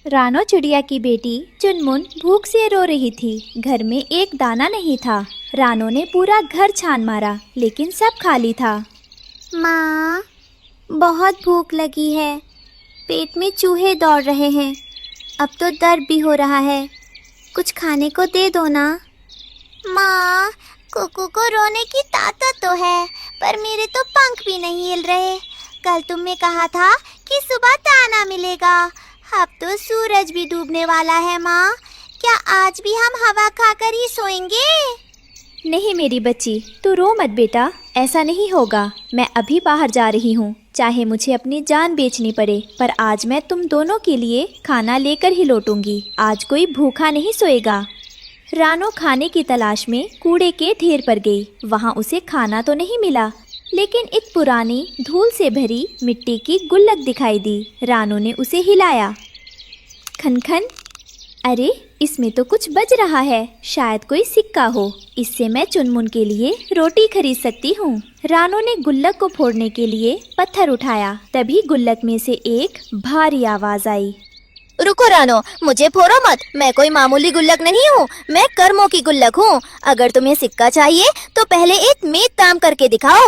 रानो चिड़िया की बेटी चुनमुन भूख से रो रही थी। घर में एक दाना नहीं था। रानो ने पूरा घर छान मारा लेकिन सब खाली था। माँ, बहुत भूख लगी है। पेट में चूहे दौड़ रहे हैं। अब तो दर्द भी हो रहा है। कुछ खाने को दे दो ना। माँ, कुकू को रोने की ताकत तो है, पर मेरे तो पंख भी नहीं हिल रहे। कल तुमने कहा था कि सुबह दाना मिलेगा। अब तो सूरज भी डूबने वाला है। माँ, क्या आज भी हम हवा खाकर ही सोएंगे? नहीं मेरी बच्ची, तू रो मत बेटा, ऐसा नहीं होगा। मैं अभी बाहर जा रही हूँ, चाहे मुझे अपनी जान बेचनी पड़े, पर आज मैं तुम दोनों के लिए खाना लेकर ही लौटूंगी। आज कोई भूखा नहीं सोएगा। रानो खाने की तलाश में कूड़े के ढेर पर गई। वहाँ उसे खाना तो नहीं मिला, लेकिन एक पुरानी धूल से भरी मिट्टी की गुल्लक दिखाई दी। रानो ने उसे हिलाया। खनखन, अरे इसमें तो कुछ बज रहा है। शायद कोई सिक्का हो। इससे मैं चुनमुन के लिए रोटी खरीद सकती हूँ। रानो ने गुल्लक को फोड़ने के लिए पत्थर उठाया। तभी गुल्लक में से एक भारी आवाज आई। रुको रानो, मुझे फोड़ो मत। मैं कोई मामूली गुल्लक नहीं हूँ, मैं कर्मों की गुल्लक हूँ। अगर तुम्हें सिक्का चाहिए तो पहले एक नेक काम करके दिखाओ।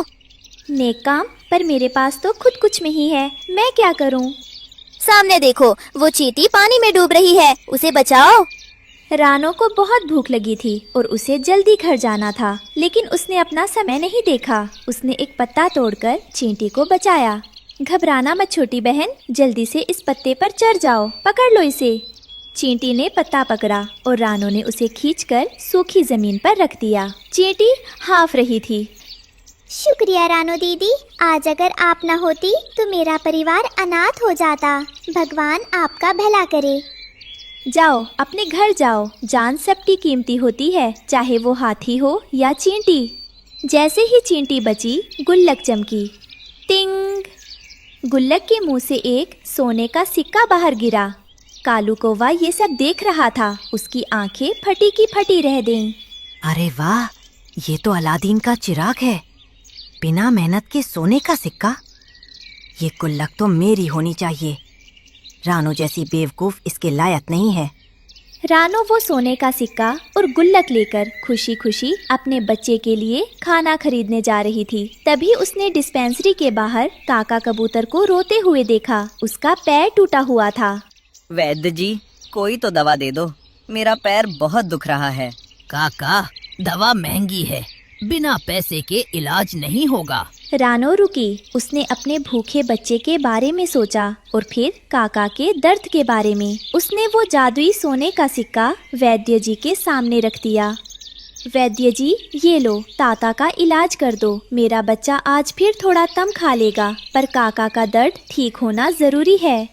नेक काम? पर मेरे पास तो खुद कुछ नहीं है, मैं क्या करूँ? सामने देखो, वो चींटी पानी में डूब रही है, उसे बचाओ। रानो को बहुत भूख लगी थी और उसे जल्दी घर जाना था, लेकिन उसने अपना समय नहीं देखा। उसने एक पत्ता तोड़कर चींटी को बचाया। घबराना मत छोटी बहन, जल्दी से इस पत्ते पर चढ़ जाओ, पकड़ लो इसे। चींटी ने पत्ता पकड़ा और रानो ने उसे खींचकर सूखी जमीन पर रख दिया। चींटी हाँफ रही थी। शुक्रिया रानो दीदी, आज अगर आप न होती तो मेरा परिवार अनाथ हो जाता। भगवान आपका भला करे। जाओ, अपने घर जाओ। जान सबकी कीमती होती है, चाहे वो हाथी हो या चींटी। जैसे ही चींटी बची, गुल्लक चमकी। टिंग! गुल्लक के मुंह से एक सोने का सिक्का बाहर गिरा। कालू कौवा ये सब देख रहा था। उसकी आंखें फटी की फटी रह गईं। अरे वाह, ये तो अलादीन का चिराग है। बिना मेहनत के सोने का सिक्का। ये गुल्लक तो मेरी होनी चाहिए। रानो जैसी बेवकूफ इसके लायक नहीं है। रानो वो सोने का सिक्का और गुल्लक लेकर खुशी खुशी अपने बच्चे के लिए खाना खरीदने जा रही थी। तभी उसने डिस्पेंसरी के बाहर काका कबूतर को रोते हुए देखा। उसका पैर टूटा हुआ था। वैद्य जी, कोई तो दवा दे दो, मेरा पैर बहुत दुख रहा है। काका, दवा महंगी है, बिना पैसे के इलाज नहीं होगा। रानो रुकी। उसने अपने भूखे बच्चे के बारे में सोचा और फिर काका के दर्द के बारे में। उसने वो जादुई सोने का सिक्का वैद्य जी के सामने रख दिया। वैद्य जी, ये लो, ताता का इलाज कर दो। मेरा बच्चा आज फिर थोड़ा तम खा लेगा, पर काका का दर्द ठीक होना जरूरी है।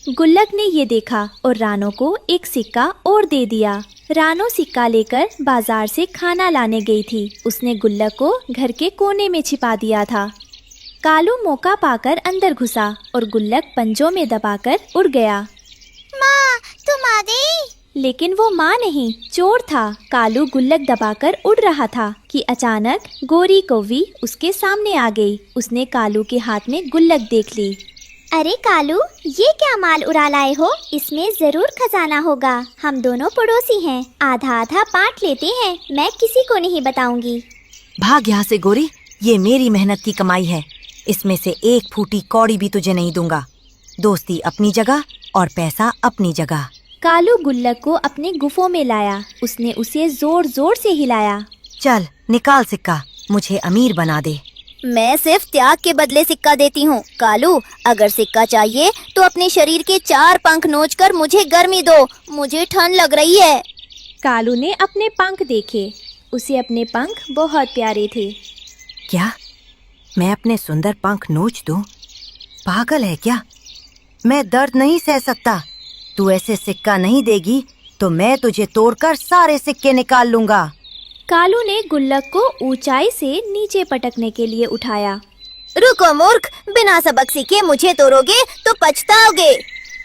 गुल्लक ने ये देखा और रानो को एक सिक्का और दे दिया। रानो सिक्का लेकर बाजार से खाना लाने गई थी। उसने गुल्लक को घर के कोने में छिपा दिया था। कालू मौका पाकर अंदर घुसा और गुल्लक पंजों में दबाकर उड़ गया। माँ, तुम आ गई? लेकिन वो माँ नहीं, चोर था। कालू गुल्लक दबाकर उड़ रहा था कि अचानक गोरी कौवी उसके सामने आ गई। उसने कालू के हाथ में गुल्लक देख ली। अरे कालू, ये क्या माल उड़ा लाए हो? इसमें जरूर खजाना होगा। हम दोनों पड़ोसी हैं, आधा आधा बांट लेते हैं। मैं किसी को नहीं बताऊंगी। भाग यहाँ से गोरी, ये मेरी मेहनत की कमाई है। इसमें से एक फूटी कौड़ी भी तुझे नहीं दूंगा। दोस्ती अपनी जगह और पैसा अपनी जगह। कालू गुल्लक को अपने गुफों में लाया। उसने उसे जोर जोर से हिलाया। चल निकाल सिक्का, मुझे अमीर बना दे। मैं सिर्फ त्याग के बदले सिक्का देती हूँ। कालू, अगर सिक्का चाहिए तो अपने शरीर के 4 पंख नोचकर मुझे गर्मी दो। मुझे ठंड लग रही है। कालू ने अपने पंख देखे। उसे अपने पंख बहुत प्यारे थे। क्या मैं अपने सुंदर पंख नोच दूं? पागल है क्या? मैं दर्द नहीं सह सकता। तू ऐसे सिक्का नहीं देगी तो मैं तुझे तोड़कर सारे सिक्के निकाल लूंगा। कालू ने गुल्लक को ऊंचाई से नीचे पटकने के लिए उठाया। रुको मूर्ख, बिना सबक सीखे मुझे तोड़ोगे तो पछताओगे।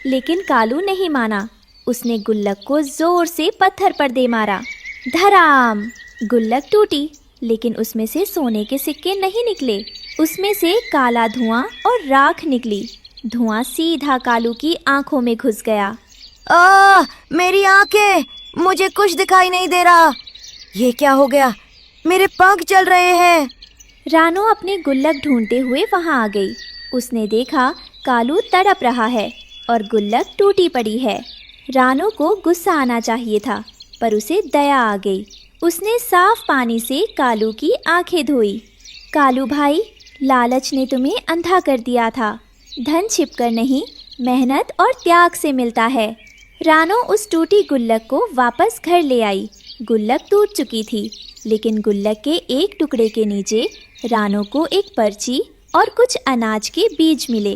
लेकिन कालू नहीं माना। उसने गुल्लक को जोर से पत्थर पर दे मारा। धड़ाम! गुल्लक टूटी, लेकिन उसमें से सोने के सिक्के नहीं निकले। उसमें से काला धुआं और राख निकली। धुआं सीधा कालू की आंखों में घुस गया। मेरी आंखें, मुझे कुछ दिखाई नहीं दे रहा। ये क्या हो गया? मेरे पंख चल रहे हैं। रानो अपने गुल्लक ढूंढते हुए वहां आ गई। उसने देखा कालू तड़प रहा है और गुल्लक टूटी पड़ी है। रानो को गुस्सा आना चाहिए था, पर उसे दया आ गई। उसने साफ पानी से कालू की आंखें धोई। कालू भाई, लालच ने तुम्हें अंधा कर दिया था। धन छिपकर नहीं, मेहनत और त्याग से मिलता है। रानो उस टूटी गुल्लक को वापस घर ले आई। गुल्लक टूट चुकी थी, लेकिन गुल्लक के एक टुकड़े के नीचे रानो को एक पर्ची और कुछ अनाज के बीज मिले।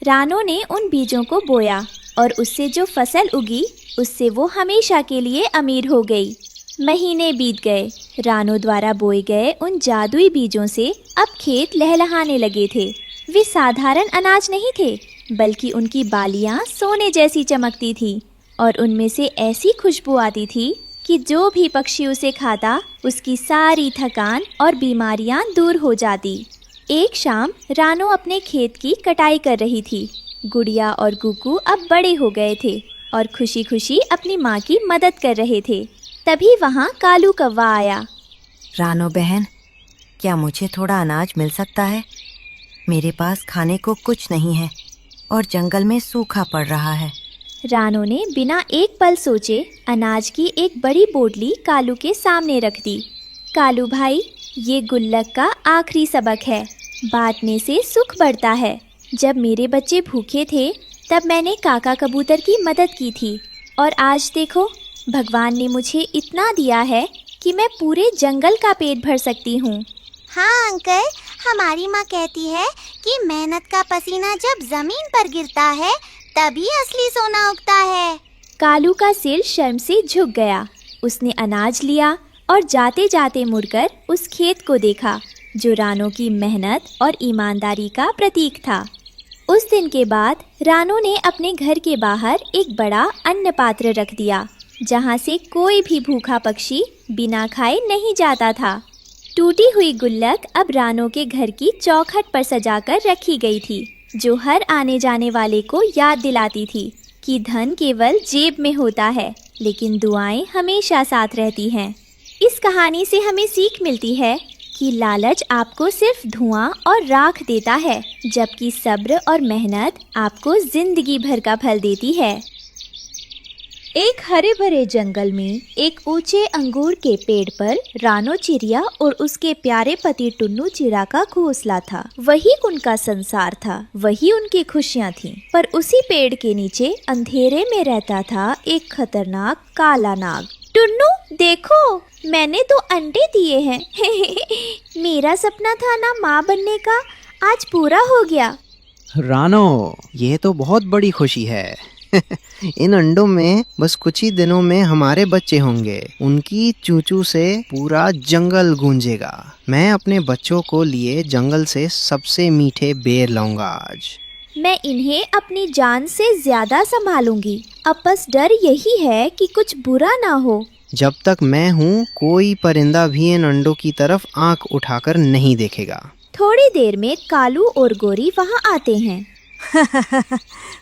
रानो ने उन बीजों को बोया और उससे जो फसल उगी उससे वो हमेशा के लिए अमीर हो गई। महीने बीत गए। रानो द्वारा बोए गए उन जादुई बीजों से अब खेत लहलहाने लगे थे। वे साधारण अनाज नहीं थे, बल्कि उनकी बालियां सोने जैसी चमकती थी और उनमें से ऐसी खुशबू आती थी कि जो भी पक्षी उसे खाता उसकी सारी थकान और बीमारियां दूर हो जाती। एक शाम रानो अपने खेत की कटाई कर रही थी। गुड़िया और गुग्गू अब बड़े हो गए थे और खुशी खुशी अपनी माँ की मदद कर रहे थे। तभी वहाँ कालू कौवा आया। रानो बहन, क्या मुझे थोड़ा अनाज मिल सकता है? मेरे पास खाने को कुछ नहीं है और जंगल में सूखा पड़ रहा है। रानो ने बिना एक पल सोचे अनाज की एक बड़ी बोतली कालू के सामने रख दी। कालू भाई, ये गुल्लक का आखिरी सबक है। बांटने से सुख बढ़ता है। जब मेरे बच्चे भूखे थे तब मैंने काका कबूतर की मदद की थी और आज देखो, भगवान ने मुझे इतना दिया है कि मैं पूरे जंगल का पेट भर सकती हूँ। हाँ अंकल, हमारी माँ कहती है कि मेहनत का पसीना जब जमीन पर गिरता है तभी असली सोना उगता है। कालू का सिर शर्म से झुक गया। उसने अनाज लिया और जाते जाते मुड़कर उस खेत को देखा जो रानो की मेहनत और ईमानदारी का प्रतीक था। उस दिन के बाद रानो ने अपने घर के बाहर एक बड़ा अन्न पात्र रख दिया, जहाँ से कोई भी भूखा पक्षी बिना खाए नहीं जाता था। टूटी हुई गुल्लक अब रानो के घर की चौखट पर सजाकर रखी गई थी, जो हर आने जाने वाले को याद दिलाती थी कि धन केवल जेब में होता है, लेकिन दुआएं हमेशा साथ रहती हैं। इस कहानी से हमें सीख मिलती है कि लालच आपको सिर्फ धुआं और राख देता है, जबकि सब्र और मेहनत आपको जिंदगी भर का फल देती है। एक हरे भरे जंगल में एक ऊंचे अंगूर के पेड़ पर रानो चिड़िया और उसके प्यारे पति टुन्नू चिड़ा का घोंसला था। वही उनका संसार था, वही उनकी खुशियाँ थीं। पर उसी पेड़ के नीचे अंधेरे में रहता था एक खतरनाक काला नाग। टुन्नू देखो, मैंने 2 अंडे दिए हैं। मेरा सपना था ना माँ बनने का, आज पूरा हो गया। रानो, ये तो बहुत बड़ी खुशी है। इन अंडों में बस कुछ ही दिनों में हमारे बच्चे होंगे। उनकी चूचू से पूरा जंगल गूंजेगा। मैं अपने बच्चों को लिए जंगल से सबसे मीठे बेर लाऊंगा आज। मैं इन्हें अपनी जान से ज्यादा संभालूंगी। अब बस डर यही है कि कुछ बुरा ना हो। जब तक मैं हूँ, कोई परिंदा भी इन अंडों की तरफ आंख उठाकर नहीं देखेगा। थोड़ी देर में कालू और गोरी वहाँ आते हैं।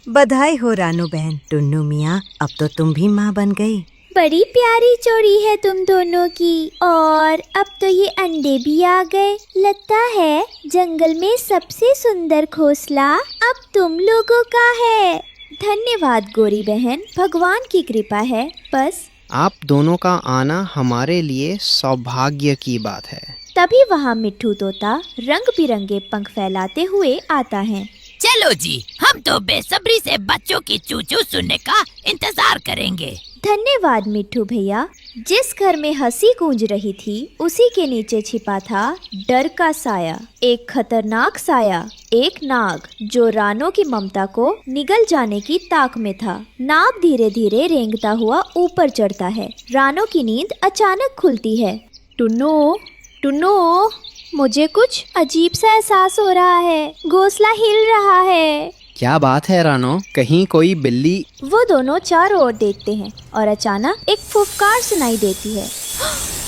बधाई हो रानो बहन। टुन्नू मियाँ, अब तो तुम भी माँ बन गई। बड़ी प्यारी जोड़ी है तुम दोनों की, और अब तो ये अंडे भी आ गए। लगता है जंगल में सबसे सुंदर घोंसला अब तुम लोगों का है। धन्यवाद गोरी बहन, भगवान की कृपा है बस। आप दोनों का आना हमारे लिए सौभाग्य की बात है। तभी वहाँ मिट्ठू तोता रंग बिरंगे पंख फैलाते हुए आता है। चलो जी, हम तो बेसब्री से बच्चों की चूचू सुनने का इंतजार करेंगे। धन्यवाद मिट्ठू भैया। जिस घर में हंसी गूंज रही थी उसी के नीचे छिपा था डर का साया, एक खतरनाक साया, एक नाग जो रानो की ममता को निगल जाने की ताक में था। नाग धीरे धीरे रेंगता हुआ ऊपर चढ़ता है। रानो की नींद अचानक खुलती है। टुन्नू, टुन्नू, मुझे कुछ अजीब सा एहसास हो रहा है। घोंसला हिल रहा है। क्या बात है रानो, कहीं कोई बिल्ली? वो दोनों चारों ओर देखते हैं और अचानक एक फुफकार सुनाई देती है।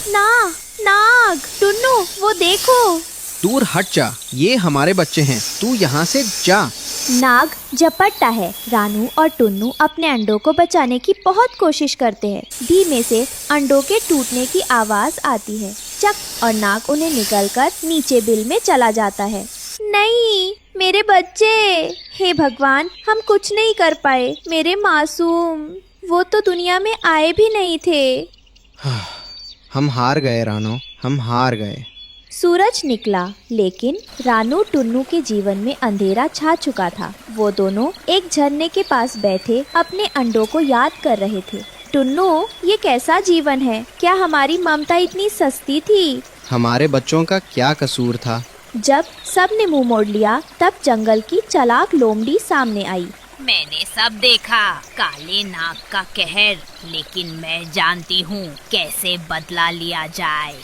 नाग, टुन्नू, वो देखो। दूर हट जा, ये हमारे बच्चे हैं। तू यहाँ से जा। नाग झपटता है। रानू और टुन्नू अपने अंडों को बचाने की बहुत कोशिश करते हैं। धीमे से अंडों के टूटने की आवाज आती है। चक और नाग उन्हें निकलकर नीचे बिल में चला जाता है। नहीं, मेरे बच्चे, हे भगवान, हम कुछ नहीं कर पाए। मेरे मासूम, वो तो दुनिया में आए भी नहीं थे। हम हार गए रानो, हम हार गए। सूरज निकला, लेकिन रानू टुन्नू के जीवन में अंधेरा छा चुका था। वो दोनों एक झरने के पास बैठे अपने अंडों को याद कर रहे थे। टुन्नू, ये कैसा जीवन है? क्या हमारी ममता इतनी सस्ती थी? हमारे बच्चों का क्या कसूर था? जब सब ने मुंह मोड़ लिया, तब जंगल की चालाक लोमड़ी सामने आई। मैंने सब देखा, काले नाग का कहर, लेकिन मैं जानती हूँ कैसे बदला लिया जाए।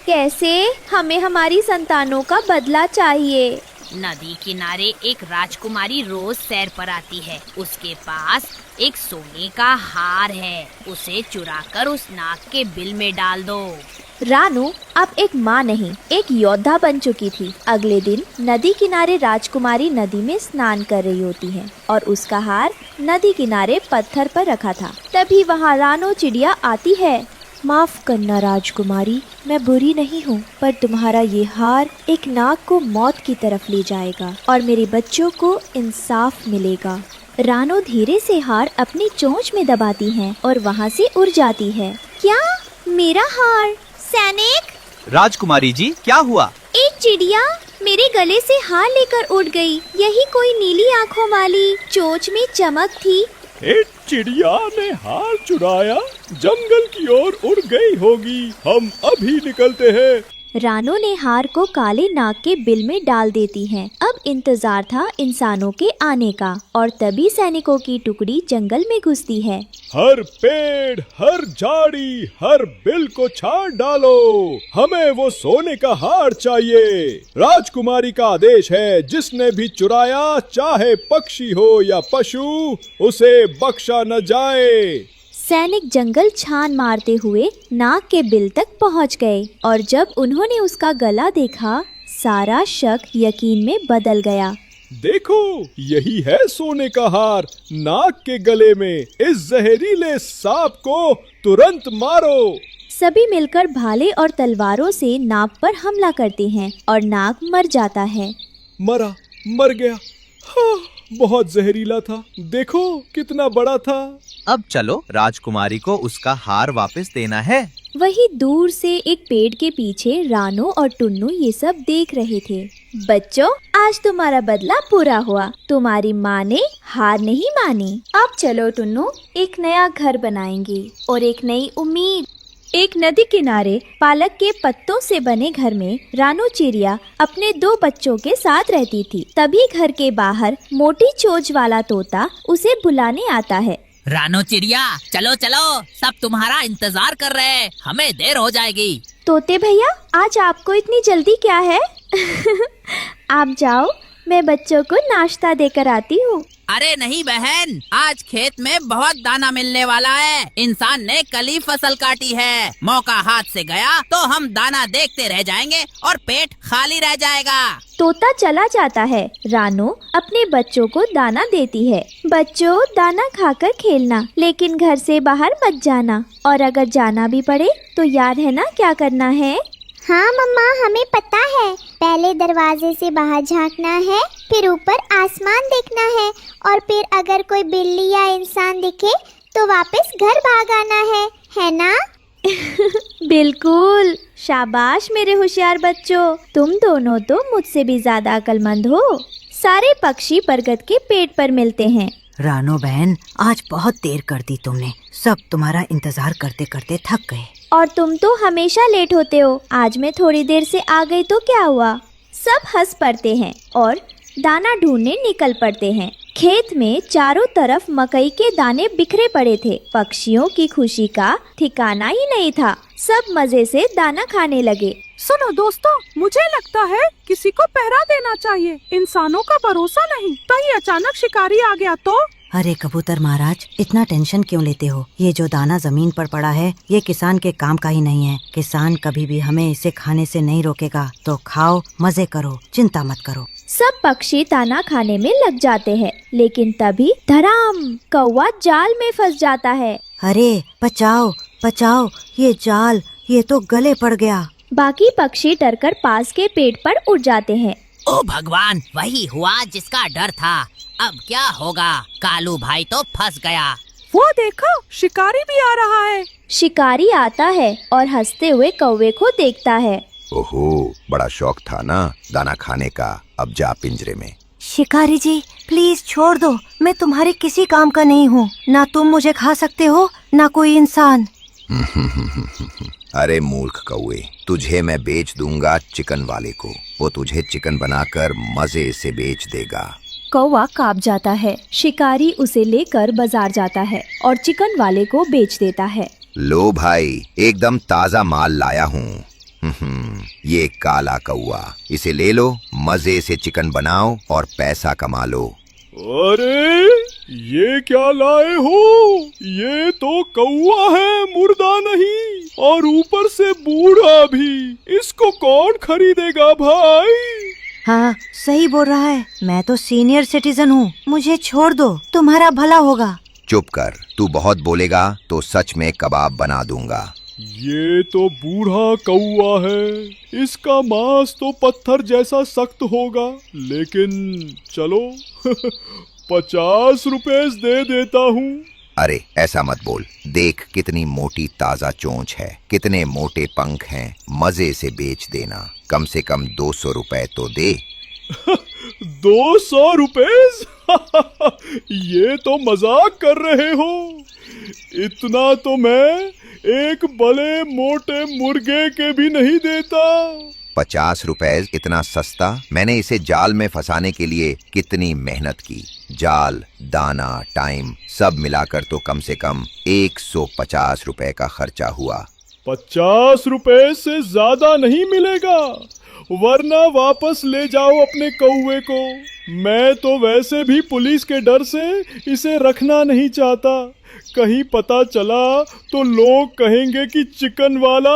कैसे? हमें हमारी संतानों का बदला चाहिए। नदी किनारे एक राजकुमारी रोज सैर पर आती है। उसके पास एक सोने का हार है। उसे चुराकर उस नाग के बिल में डाल दो। रानू अब एक माँ नहीं, एक योद्धा बन चुकी थी। अगले दिन नदी किनारे राजकुमारी नदी में स्नान कर रही होती है और उसका हार नदी किनारे पत्थर पर रखा था। तभी वहाँ रानो चिड़िया आती है। माफ करना राजकुमारी, मैं बुरी नहीं हूँ, पर तुम्हारा ये हार एक नाग को मौत की तरफ ले जाएगा और मेरे बच्चों को इंसाफ मिलेगा। रानो धीरे से हार अपनी चोंच में दबाती है और वहाँ से उड़ जाती है। क्या? मेरा हार? सैनिक! राजकुमारी जी, क्या हुआ? एक चिड़िया मेरे गले से हार लेकर उड़ गई। यही कोई नीली आँखों वाली, चोंच में चमक थी। एक चिड़िया ने हार चुराया, जंगल की ओर उड़ गई होगी। हम अभी निकलते हैं। रानो ने हार को काले नाग के बिल में डाल देती है। अब इंतजार था इंसानों के आने का और तभी सैनिकों की टुकड़ी जंगल में घुसती है। हर पेड़, हर झाड़ी, हर बिल को छाड़ डालो। हमें वो सोने का हार चाहिए। राजकुमारी का आदेश है, जिसने भी चुराया, चाहे पक्षी हो या पशु, उसे बख्शा न जाए। सैनिक जंगल छान मारते हुए नाग के बिल तक पहुंच गए और जब उन्होंने उसका गला देखा, सारा शक यकीन में बदल गया। देखो, यही है सोने का हार नाग के गले में। इस जहरीले सांप को तुरंत मारो। सभी मिलकर भाले और तलवारों से नाग पर हमला करते हैं और नाग मर जाता है। मर गया। हाँ, बहुत जहरीला था। देखो कितना बड़ा था। अब चलो, राजकुमारी को उसका हार वापस देना है। वही दूर से एक पेड़ के पीछे रानो और टुन्नू ये सब देख रहे थे। बच्चों, आज तुम्हारा बदला पूरा हुआ। तुम्हारी माँ ने हार नहीं मानी। अब चलो टुन्नू, एक नया घर बनाएंगे और एक नई उम्मीद। एक नदी किनारे पालक के पत्तों से बने घर में रानो चिड़िया अपने 2 बच्चों के साथ रहती थी। तभी घर के बाहर मोटी चोंच वाला तोता उसे बुलाने आता है। रानो चिड़िया, चलो चलो, सब तुम्हारा इंतजार कर रहे हैं, हमें देर हो जाएगी। तोते भैया, आज आपको इतनी जल्दी क्या है? आप जाओ, मैं बच्चों को नाश्ता देकर आती हूँ। अरे नहीं बहन, आज खेत में बहुत दाना मिलने वाला है। इंसान ने कल ही फसल काटी है। मौका हाथ से गया तो हम दाना देखते रह जाएंगे और पेट खाली रह जाएगा। तोता चला जाता है। रानो अपने बच्चों को दाना देती है। बच्चों, दाना खाकर खेलना, लेकिन घर से बाहर मत जाना, और अगर जाना भी पड़े तो याद है ना क्या करना है? हाँ मम्मा, हमें पता है। पहले दरवाजे से बाहर झांकना है, फिर ऊपर आसमान देखना है, और फिर अगर कोई बिल्ली या इंसान दिखे तो वापस घर भाग आना है ना? बिल्कुल, शाबाश मेरे होशियार बच्चों। तुम दोनों तो मुझसे भी ज्यादा अक्लमंद हो। सारे पक्षी बरगद के पेड़ पर मिलते हैं। रानो बहन, आज बहुत देर कर दी तुमने। सब तुम्हारा इंतजार करते करते थक गए। और तुम तो हमेशा लेट होते हो। आज मैं थोड़ी देर से आ गई तो क्या हुआ? सब हंस पड़ते हैं और दाना ढूंढने निकल पड़ते हैं। खेत में चारों तरफ मकई के दाने बिखरे पड़े थे। पक्षियों की खुशी का ठिकाना ही नहीं था। सब मजे से दाना खाने लगे। सुनो दोस्तों, मुझे लगता है किसी को पहरा देना चाहिए। इंसानों का भरोसा नहीं। कहीं अचानक शिकारी आ गया तो? अरे कबूतर महाराज, इतना टेंशन क्यों लेते हो? ये जो दाना जमीन पर पड़ा है, ये किसान के काम का ही नहीं है। किसान कभी भी हमें इसे खाने से नहीं रोकेगा। तो खाओ, मजे करो, चिंता मत करो। सब पक्षी दाना खाने में लग जाते हैं, लेकिन तभी धड़ाम, कौवा जाल में फंस जाता है। अरे बचाओ बचाओ, ये जाल, ये तो गले पड़ गया। बाकी पक्षी डरकर पास के पेड़ पर उड़ जाते हैं। ओ भगवान, वही हुआ जिसका डर था। अब क्या होगा? कालू भाई तो फंस गया। वो देखो, शिकारी भी आ रहा है। शिकारी आता है और हंसते हुए कौवे को देखता है। ओहो, बड़ा शौक था ना दाना खाने का, अब जा पिंजरे में। शिकारी जी प्लीज छोड़ दो, मैं तुम्हारे किसी काम का नहीं हूँ। ना तुम मुझे खा सकते हो, ना कोई इंसान। अरे मूर्ख कौवे, तुझे मैं बेच दूंगा चिकन वाले को। वो तुझे चिकन बनाकर मजे से बेच देगा। कौवा कांप जाता है। शिकारी उसे लेकर बाजार जाता है और चिकन वाले को बेच देता है। लो भाई, एकदम ताजा माल लाया हूँ। ये काला कौवा, इसे ले लो, मजे से चिकन बनाओ और पैसा कमा लो। अरे ये क्या लाए हो? ये तो कौवा है, मुर्दा नहीं, और ऊपर से बूढ़ा भी। इसको कौन खरीदेगा भाई? हाँ सही बोल रहा है, मैं तो सीनियर सिटीजन हूँ, मुझे छोड़ दो, तुम्हारा भला होगा। चुप कर, तू बहुत बोलेगा तो सच में कबाब बना दूंगा। ये तो बूढ़ा कौवा है, इसका मांस तो पत्थर जैसा सख्त होगा, लेकिन चलो 50 रुपए दे देता हूँ। अरे ऐसा मत बोल, देख कितनी मोटी ताजा चोंच है, कितने मोटे पंख हैं, मजे से बेच देना। कम से कम 200 रुपए तो दे। 200 रुपए? ये तो मजाक कर रहे हो। इतना तो मैं एक बड़े मोटे मुर्गे के भी नहीं देता। 50 रुपए इतना सस्ता? मैंने इसे जाल में फंसाने के लिए कितनी मेहनत की। जाल, दाना, टाइम सब मिलाकर तो कम से कम 150 रुपए का खर्चा हुआ। 50 रुपए से ज्यादा नहीं मिलेगा, वरना वापस ले जाओ अपने कौवे को। मैं तो वैसे भी पुलिस के डर से इसे रखना नहीं चाहता। कहीं पता चला तो लोग कहेंगे कि चिकन वाला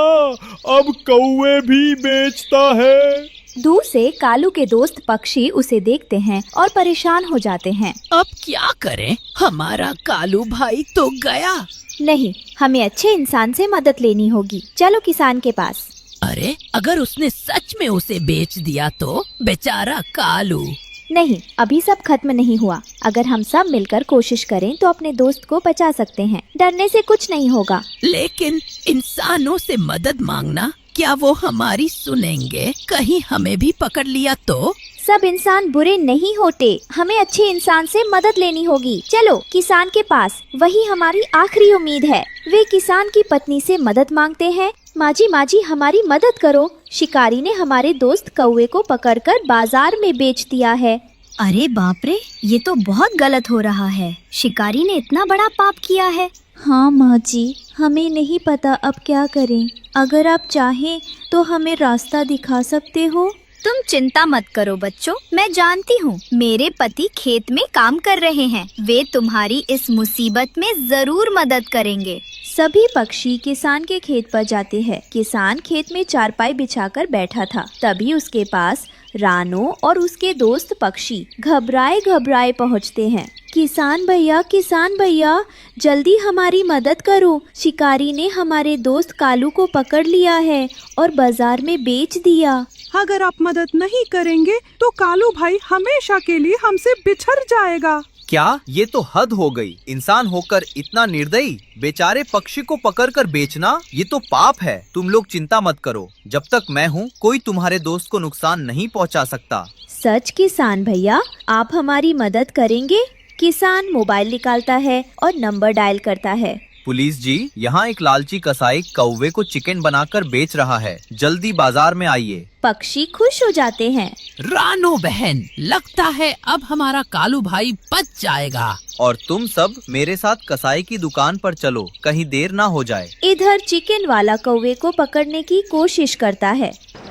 अब कौवे भी बेचता है। दूर से कालू के दोस्त पक्षी उसे देखते हैं और परेशान हो जाते हैं। अब क्या करें? हमारा कालू भाई तो गया। नहीं, हमें अच्छे इंसान से मदद लेनी होगी। चलो किसान के पास। अरे अगर उसने सच में उसे बेच दिया तो? बेचारा कालू। नहीं, अभी सब खत्म नहीं हुआ। अगर हम सब मिलकर कोशिश करें तो अपने दोस्त को बचा सकते हैं। डरने से कुछ नहीं होगा। लेकिन इंसानों से मदद मांगना, क्या वो हमारी सुनेंगे? कहीं हमें भी पकड़ लिया तो? सब इंसान बुरे नहीं होते, हमें अच्छे इंसान से मदद लेनी होगी। चलो किसान के पास, वही हमारी आखिरी उम्मीद है। वे किसान की पत्नी से मदद मांगते हैं। माँ जी हमारी मदद करो, शिकारी ने हमारे दोस्त कौवे को पकड़कर बाजार में बेच दिया है। अरे बाप रे, ये तो बहुत गलत हो रहा है। शिकारी ने इतना बड़ा पाप किया है। हाँ माँ जी, हमें नहीं पता अब क्या करें। अगर आप चाहें तो हमें रास्ता दिखा सकते हो। तुम चिंता मत करो बच्चों, मैं जानती हूँ, मेरे पति खेत में काम कर रहे हैं। वे तुम्हारी इस मुसीबत में जरूर मदद करेंगे। सभी पक्षी किसान के खेत पर जाते हैं। किसान खेत में चारपाई बिछाकर बैठा था। तभी उसके पास रानो और उसके दोस्त पक्षी घबराए पहुँचते हैं। किसान भैया, जल्दी हमारी मदद करो। शिकारी ने हमारे दोस्त कालू को पकड़ लिया है और बाजार में बेच दिया। अगर आप मदद नहीं करेंगे तो कालू भाई हमेशा के लिए हमसे बिछड़ जाएगा। क्या? ये तो हद हो गई। इंसान होकर इतना निर्दयी, बेचारे पक्षी को पकड़कर बेचना, ये तो पाप है। तुम लोग चिंता मत करो, जब तक मैं हूँ कोई तुम्हारे दोस्त को नुकसान नहीं पहुँचा सकता। सच किसान भैया, आप हमारी मदद करेंगे? किसान मोबाइल निकालता है और नंबर डायल करता है। पुलिस जी, यहाँ एक लालची कसाई कौवे को चिकन बनाकर बेच रहा है, जल्दी बाजार में आइए। पक्षी खुश हो जाते हैं। रानो बहन, लगता है अब हमारा कालू भाई बच जाएगा। और तुम सब मेरे साथ कसाई की दुकान पर चलो, कहीं देर ना हो जाए। इधर चिकन वाला कौवे को पकड़ने की कोशिश करता है।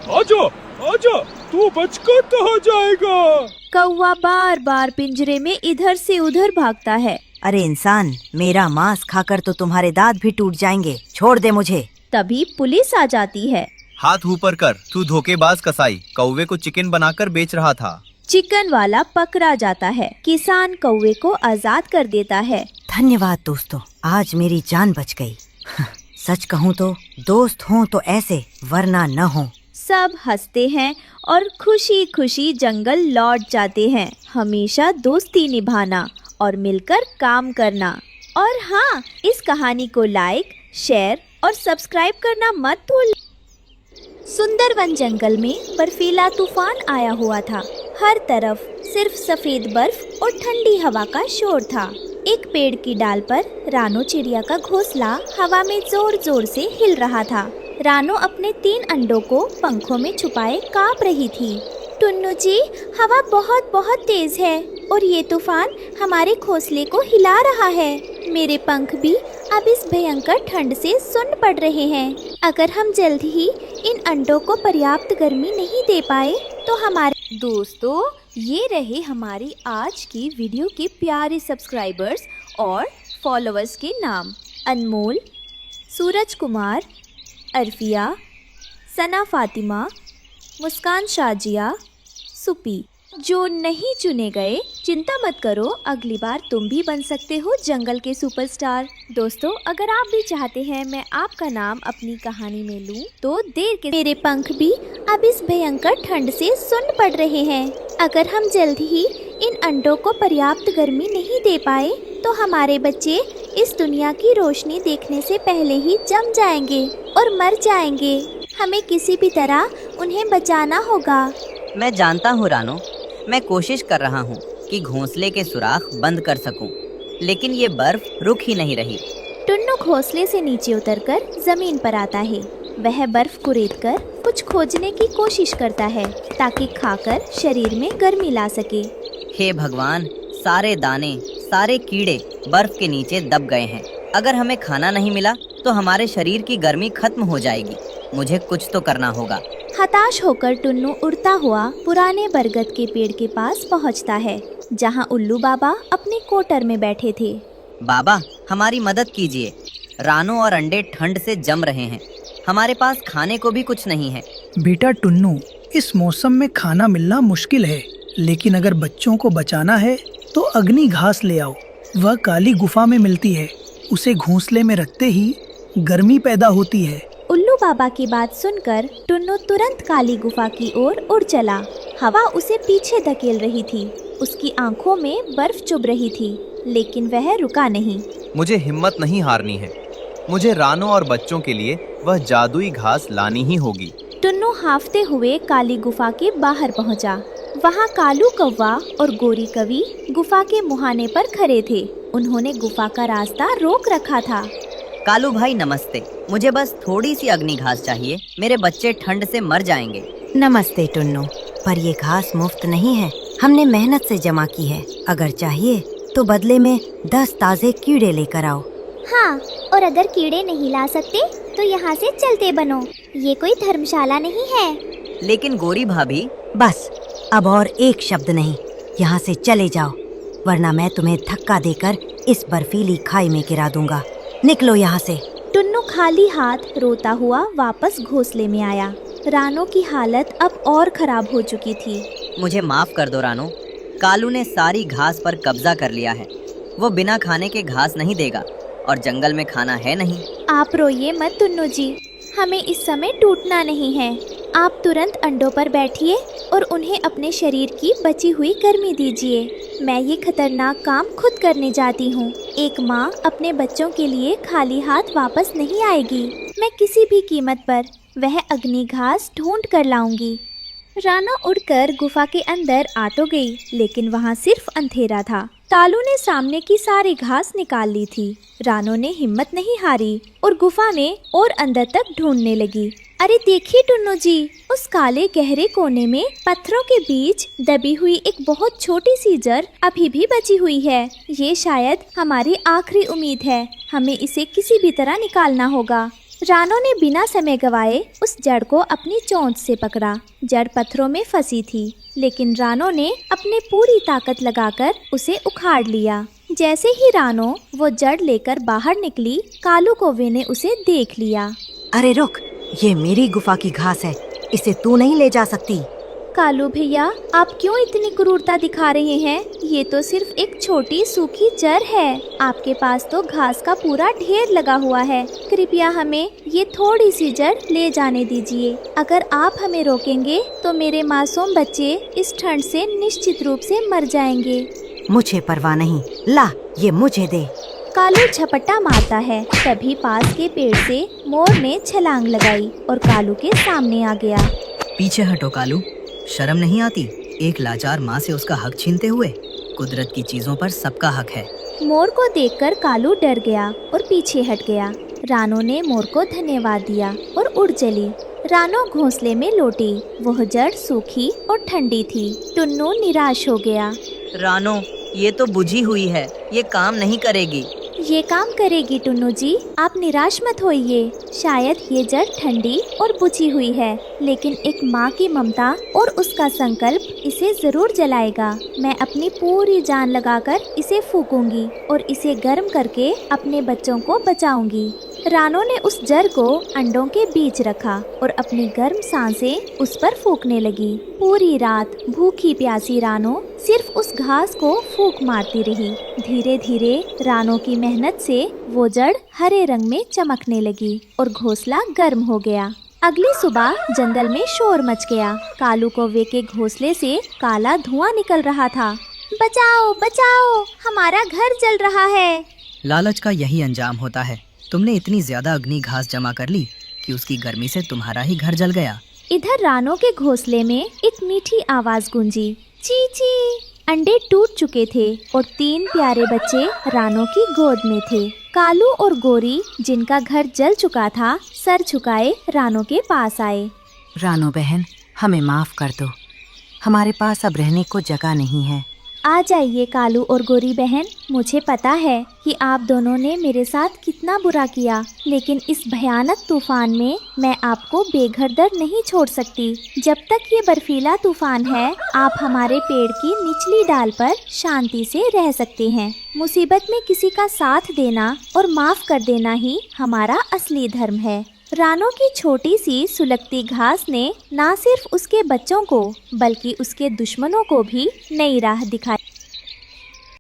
आजा, तू बचकर कहाँ जाएगा? कौवा बार बार पिंजरे में इधर से उधर भागता है। अरे इंसान, मेरा मांस खाकर तो तुम्हारे दांत भी टूट जाएंगे, छोड़ दे मुझे। तभी पुलिस आ जाती है। हाथ ऊपर कर, तू धोखेबाज कसाई, कौवे को चिकन बनाकर बेच रहा था। चिकन वाला पकड़ा जाता है। किसान कौवे को आजाद कर देता है। धन्यवाद दोस्तों, आज मेरी जान बच गई। सच कहूँ तो दोस्त हों तो ऐसे, वरना न हो। सब हंसते हैं और खुशी खुशी जंगल लौट जाते हैं। हमेशा दोस्ती निभाना और मिलकर काम करना। और हाँ, इस कहानी को लाइक, शेयर और सब्सक्राइब करना मत भूल। सुंदरवन जंगल में बर्फीला तूफान आया हुआ था। हर तरफ सिर्फ सफेद बर्फ और ठंडी हवा का शोर था। एक पेड़ की डाल पर रानो चिड़िया का घोंसला हवा में जोर जोर से हिल रहा था। रानो अपने 3 अंडों को पंखों में छुपाए कांप रही थी। टुन्नू जी, हवा बहुत बहुत तेज है और ये तूफान हमारे घोंसले को हिला रहा है। मेरे पंख भी अब इस भयंकर ठंड से सुन्न पड़ रहे हैं। अगर हम जल्द ही इन अंडों को पर्याप्त गर्मी नहीं दे पाए तो हमारे दोस्तों, ये रहे हमारी आज की वीडियो के प्यारे सब्सक्राइबर्स और फॉलोअर्स के नाम। अनमोल, सूरज कुमार, अरफिया, सना फातिमा, मुस्कान शाजिया, सुपी। जो नहीं चुने गए, चिंता मत करो, अगली बार तुम भी बन सकते हो जंगल के सुपरस्टार। दोस्तों, अगर आप भी चाहते हैं मैं आपका नाम अपनी कहानी में लूं, तो देर के मेरे पंख भी अब इस भयंकर ठंड से सुन्न पड़ रहे हैं। अगर हम जल्द ही इन अंडों को पर्याप्त गर्मी नहीं दे पाए तो हमारे बच्चे इस दुनिया की रोशनी देखने से पहले ही जम जाएंगे और मर जाएंगे। हमें किसी भी तरह उन्हें बचाना होगा। मैं जानता हूँ रानो, मैं कोशिश कर रहा हूँ कि घोंसले के सुराख बंद कर सकूं, लेकिन ये बर्फ रुक ही नहीं रही। टुन्नू घोंसले से नीचे उतरकर जमीन पर आता है। वह बर्फ को रेतकर कुछ खोजने की कोशिश करता है ताकि खाकर शरीर में गर्मी ला सके। हे भगवान, सारे दाने, सारे कीड़े बर्फ के नीचे दब गए हैं। अगर हमें खाना नहीं मिला तो हमारे शरीर की गर्मी खत्म हो जाएगी। मुझे कुछ तो करना होगा। हताश होकर टुन्नू उड़ता हुआ पुराने बरगद के पेड़ के पास पहुंचता है, जहां उल्लू बाबा अपने कोटर में बैठे थे। बाबा, हमारी मदद कीजिए। रानो और अंडे ठंड से जम रहे हैं। हमारे पास खाने को भी कुछ नहीं है। बेटा टुन्नू, इस मौसम में खाना मिलना मुश्किल है, लेकिन अगर बच्चों को बचाना है तो अग्नि घास ले आओ। वह काली गुफा में मिलती है। उसे घोंसले में रखते ही गर्मी पैदा होती है। उल्लू बाबा की बात सुनकर टुन्नू तुरंत काली गुफा की ओर उड़ चला। हवा उसे पीछे धकेल रही थी। उसकी आंखों में बर्फ चुभ रही थी, लेकिन वह रुका नहीं। मुझे हिम्मत नहीं हारनी है। मुझे रानो और बच्चों के लिए वह जादुई घास लानी ही होगी। टुन्नू हाफते हुए काली गुफा के बाहर पहुंचा। वहां कालू कौवा और गोरी कवि गुफा के मुहाने पर खड़े थे। उन्होंने गुफा का रास्ता रोक रखा था। कालू भाई नमस्ते, मुझे बस थोड़ी सी अग्नि घास चाहिए। मेरे बच्चे ठंड से मर जाएंगे। नमस्ते टुन्नू, पर ये घास मुफ्त नहीं है, हमने मेहनत से जमा की है। अगर चाहिए तो बदले में 10 ताजे कीड़े लेकर आओ। हाँ, और अगर कीड़े नहीं ला सकते तो यहाँ से चलते बनो। ये कोई धर्मशाला नहीं है। लेकिन गोरी भाभी। बस, अब और एक शब्द नहीं। यहाँ से चले जाओ, वरना मैं तुम्हें धक्का देकर इस बर्फीली खाई में गिरा दूंगा। निकलो यहाँ से। टुन्नू खाली हाथ रोता हुआ वापस घोंसले में आया। रानो की हालत अब और खराब हो चुकी थी। मुझे माफ कर दो रानो, कालू ने सारी घास पर कब्जा कर लिया है। वो बिना खाने के घास नहीं देगा और जंगल में खाना है नहीं। आप रोइए मत टुन्नू जी, हमें इस समय टूटना नहीं है। आप तुरंत अंडों पर बैठिए और उन्हें अपने शरीर की बची हुई गर्मी दीजिए। मैं ये खतरनाक काम खुद करने जाती हूँ। एक माँ अपने बच्चों के लिए खाली हाथ वापस नहीं आएगी। मैं किसी भी कीमत पर वह अग्नि घास ढूंढ कर लाऊंगी। रानो उड़कर गुफा के अंदर आ तो गई, लेकिन वहाँ सिर्फ अंधेरा था। कालू ने सामने की सारी घास निकाल ली थी। रानो ने हिम्मत नहीं हारी और गुफा में और अंदर तक ढूंढने लगी। अरे देखिए टुन्नू जी, उस काले गहरे कोने में पत्थरों के बीच दबी हुई एक बहुत छोटी सी जड़ अभी भी बची हुई है। ये शायद हमारी आखिरी उम्मीद है। हमें इसे किसी भी तरह निकालना होगा। रानो ने बिना समय गवाए उस जड़ को अपनी चोंच से पकड़ा। जड़ पत्थरों में फंसी थी, लेकिन रानो ने अपनी पूरी ताकत लगाकर उसे उखाड़ लिया। जैसे ही रानो वो जड़ लेकर बाहर निकली, कालू कौवे ने उसे देख लिया। अरे रुक, ये मेरी गुफा की घास है, इसे तू नहीं ले जा सकती। कालू भैया, आप क्यों इतनी क्रूरता दिखा रहे हैं? ये तो सिर्फ एक छोटी सूखी जड़ है। आपके पास तो घास का पूरा ढेर लगा हुआ है। कृपया हमें ये थोड़ी सी जड़ ले जाने दीजिए। अगर आप हमें रोकेंगे तो मेरे मासूम बच्चे इस ठंड से निश्चित रूप से मर जाएंगे। मुझे परवाह नहीं, ला ये मुझे दे। कालू झपट्टा मारता है। तभी पास के पेड़ से मोर ने छलांग लगाई और कालू के सामने आ गया। पीछे हटो कालू, शर्म नहीं आती एक लाचार माँ से उसका हक छीनते हुए? कुदरत की चीजों पर सबका हक है। मोर को देखकर कालू डर गया और पीछे हट गया। रानो ने मोर को धन्यवाद दिया और उड़ चली। रानो घोंसले में लौटी। वह जड़ सूखी और ठंडी थी। टुन्नू निराश हो गया। रानो, ये तो बुझी हुई है, ये काम नहीं करेगी। ये काम करेगी टुन्नू जी, आप निराश मत होइए। शायद ये जड़ ठंडी और बुझी हुई है, लेकिन एक माँ की ममता और उसका संकल्प इसे जरूर जलाएगा। मैं अपनी पूरी जान लगाकर इसे फूकूंगी और इसे गर्म करके अपने बच्चों को बचाऊंगी। रानो ने उस जड़ को अंडों के बीच रखा और अपनी गर्म सांसें उस पर फूकने लगी। पूरी रात भूखी प्यासी रानो सिर्फ उस घास को फूंक मारती रही। धीरे धीरे रानो की मेहनत से वो जड़ हरे रंग में चमकने लगी और घोंसला गर्म हो गया। अगली सुबह जंगल में शोर मच गया। कालू कौवे के घोंसले से काला धुआं निकल रहा था। बचाओ बचाओ, हमारा घर जल रहा है। लालच का यही अंजाम होता है। तुमने इतनी ज्यादा अग्नि घास जमा कर ली कि उसकी गर्मी से तुम्हारा ही घर जल गया। इधर रानो के घोंसले में एक मीठी आवाज गूंजी, ची ची। अंडे टूट चुके थे और 3 प्यारे बच्चे रानो की गोद में थे। कालू और गोरी, जिनका घर जल चुका था, सर झुकाए रानो के पास आए। रानो बहन, हमें माफ कर दो, हमारे पास अब रहने को जगह नहीं है। आ जाइए कालू और गोरी बहन, मुझे पता है कि आप दोनों ने मेरे साथ कितना बुरा किया, लेकिन इस भयानक तूफान में मैं आपको बेघर दर नहीं छोड़ सकती। जब तक ये बर्फीला तूफान है, आप हमारे पेड़ की निचली डाल पर शांति से रह सकते हैं। मुसीबत में किसी का साथ देना और माफ कर देना ही हमारा असली धर्म है। रानो की छोटी सी सुलगती घास ने न सिर्फ उसके बच्चों को बल्कि उसके दुश्मनों को भी नई राह दिखाई।